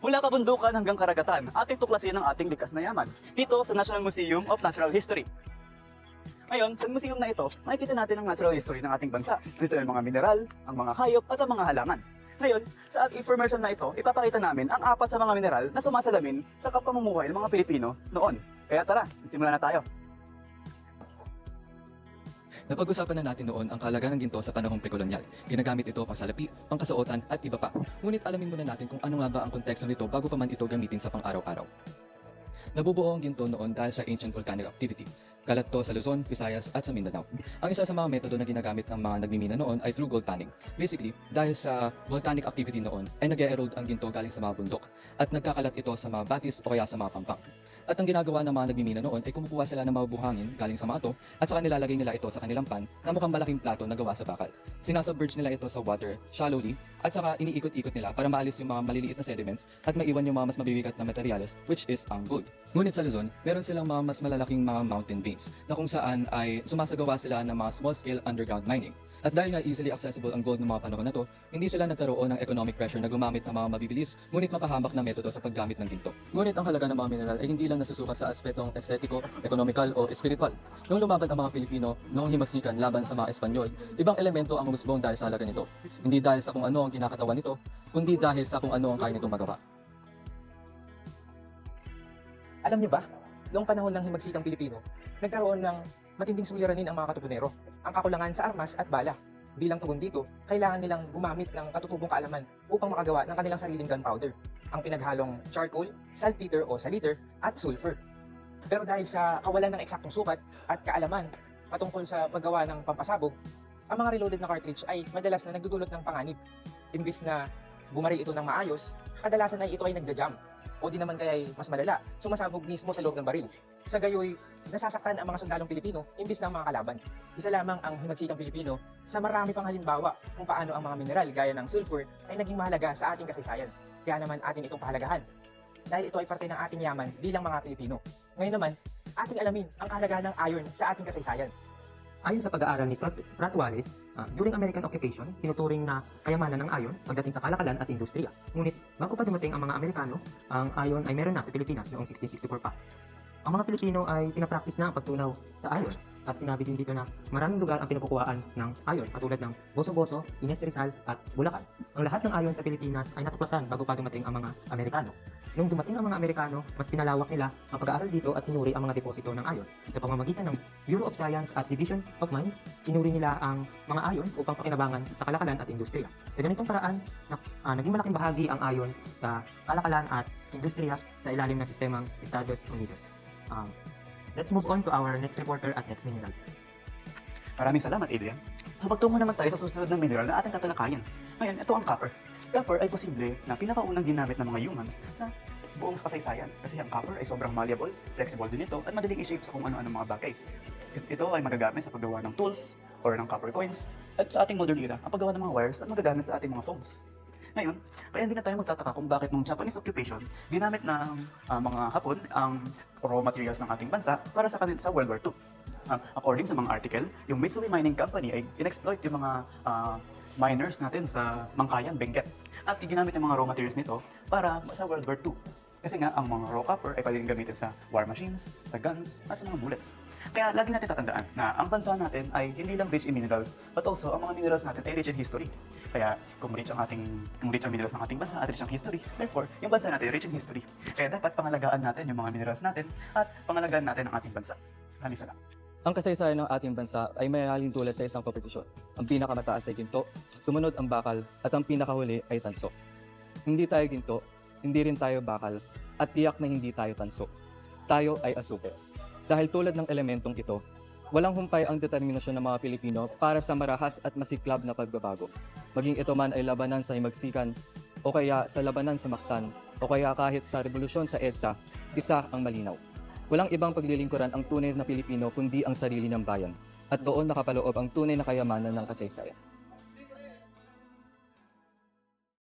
Mula kabundukan hanggang karagatan, ating tuklasin ang ating likas na yaman dito sa National Museum of Natural History. Ngayon, sa museum na ito, makikita natin ang natural history ng ating bansa. Dito ang mga mineral, ang mga hayop at ang mga halaman. Ngayon, sa ating information na ito, ipapakita namin ang 4 sa mga mineral na sumasalamin sa kapamumuhay ng mga Pilipino noon. Kaya tara, simulan na tayo. Napag-usapan na natin noon ang kahalagan ng ginto sa panahong prekolonyal. Ginagamit ito pang salapi, pangkasuotan at iba pa. Ngunit alamin muna natin kung ano nga ba ang konteksto nito bago pa man ito gamitin sa pang-araw-araw. Nabubuo ang ginto noon dahil sa ancient volcanic activity. Kalat to sa Luzon, Visayas at sa Mindanao. Ang isa sa mga metodo na ginagamit ng mga nagmimina noon ay through gold panning. Basically, dahil sa volcanic activity noon ay nag-erode ang ginto galing sa mga bundok at nagkakalat ito sa mga batis o kaya sa mga pampang. At ang ginagawa ng mga nagmimina noon ay kumukuha sila ng mga buhangin galing sa mga to at saka nilalagay nila ito sa kanilang pan na mukhang malaking plato na gawa sa bakal. Sinasubmerge nila ito sa water shallowly at saka iniikot-ikot nila para maalis yung mga maliliit na sediments at maiwan yung mga mas mabibigat na materyales which is ang gold. Ngunit sa Luzon, meron silang mga mas malalaking mga mountain veins na kung saan ay sumasagawa sila ng mga small-scale underground mining. At dahil nga easily accessible ang gold ng mga panahon na to, hindi sila nagkaroon ng economic pressure na gumamit ng mga mabibilis ngunit mapahamak na metodo sa paggamit ng ginto. Ngunit ang halaga ng mga mineral ay hindi lang nasusukat sa aspetong estetiko, ekonomikal o espiritual. Noong lumaban ang mga Pilipino noong himagsikan laban sa mga Espanyol, ibang elemento ang umusbong dahil sa halaga nito. Hindi dahil sa kung ano ang kinakatawan nito, kundi dahil sa kung ano ang kaya nitong magawa. Alam niyo ba, noong panahon ng himagsikang Pilipino, nagkaroon ng matinding suliranin ang mga katupunero, ang kakulangan sa armas at bala. Bilang tugon dito, kailangan nilang gumamit ng katutubong kaalaman upang makagawa ng kanilang sariling gunpowder, ang pinaghalong charcoal, saltpeter o saliter at sulfur. Pero dahil sa kawalan ng eksaktong sukat at kaalaman patungkol sa paggawa ng pampasabog, ang mga reloaded na cartridge ay madalas na nagdudulot ng panganib. Imbis na bumaril ito ng maayos, kadalasan ay ito ay nagja-jam o di naman kaya mas malala, sumasabog mismo sa loob ng baril. Sa gayoy, nasasaktan ang mga sundalong Pilipino imbis ng mga kalaban. Isa lamang ang himagsikang Pilipino sa marami pang halimbawa kung paano ang mga mineral gaya ng sulfur ay naging mahalaga sa ating kasaysayan. Kaya naman atin itong pahalagahan dahil ito ay parte ng ating yaman bilang mga Pilipino. Ngayon naman, ating alamin ang kahalagahan ng iron sa ating kasaysayan. Ayon sa pag-aaral ni Pratt Wallace, during American occupation, tinuturing na kayamanan ng iron pagdating sa kalakalan at industriya. Ngunit bago pa dumating ang mga Amerikano, ang iron ay meron na sa Pilipinas noong 1664 pa. Ang mga Pilipino ay pinapractice na ang pagtunaw sa iron at sinabi din dito na maraming lugar ang pinagkukuhaan ng iron katulad ng Boso-Boso, Ines Rizal at Bulacan. Ang lahat ng iron sa Pilipinas ay natuklasan bago pa dumating ang mga Amerikano. Nung dumating ang mga Amerikano, mas pinalawak nila ang pag-aaral dito at sinuri ang mga deposito ng iron. Sa pamamagitan ng Bureau of Science at Division of Mines, sinuri nila ang mga iron upang pakinabangan sa kalakalan at industriya. Sa ganitong paraan, naging malaking bahagi ang iron sa kalakalan at industriya sa ilalim ng sistemang Estados Unidos. Let's move on to our next reporter at next mineral. Maraming salamat, Adrian. So magtungo naman tayo sa susunod na mineral na ating tatalakayin. Ngayon, ito ang copper. Copper ay posible na pinakaunang ginamit ng mga humans sa buong kasaysayan kasi ang copper ay sobrang malleable, flexible din ito at madaling i-shape sa kung ano-ano mga bagay. Ito ay magagamit sa paggawa ng tools or ng copper coins at sa ating modern era, ang paggawa ng mga wires at magagamit sa ating mga phones. Ngayon, kaya hindi na tayo magtataka kung bakit nung Japanese occupation, ginamit ng mga Hapon ang raw materials ng ating bansa para sa kanila sa World War II. According sa mga article, yung Mitsui Mining Company ay in-exploit yung mga miners natin sa Mangkayan, Benguet. At ginamit yung mga raw materials nito para sa World War II. Kasi nga, ang mga raw copper ay pwedeng gamitin sa war machines, sa guns, at sa mga bullets. Kaya lagi natin tatandaan na ang bansa natin ay hindi lang rich in minerals, but also ang mga minerals natin ay rich in history. Kaya kung rich ang minerals ng ating bansa at rich ang history, therefore, yung bansa natin ay rich in history. Kaya dapat pangalagaan natin yung mga minerals natin at pangalagaan natin ang ating bansa. Maraming salamat. Ang kasaysayan ng ating bansa ay mayayaling tulad sa isang kompetisyon. Ang pinakamataas ay ginto, sumunod ang bakal, at ang pinakahuli ay tanso. Hindi tayo ginto, hindi rin tayo bakal, at tiyak na hindi tayo tanso. Tayo ay asukal. Dahil tulad ng elementong ito, walang humpay ang determinasyon ng mga Pilipino para sa marahas at masiklab na pagbabago. Maging ito man ay labanan sa himagsikan, o kaya sa labanan sa Mactan, o kaya kahit sa revolusyon sa EDSA, isa ang malinaw. Walang ibang paglilingkuran ang tunay na Pilipino kundi ang sarili ng bayan, at doon nakapaloob ang tunay na kayamanan ng kasaysayan.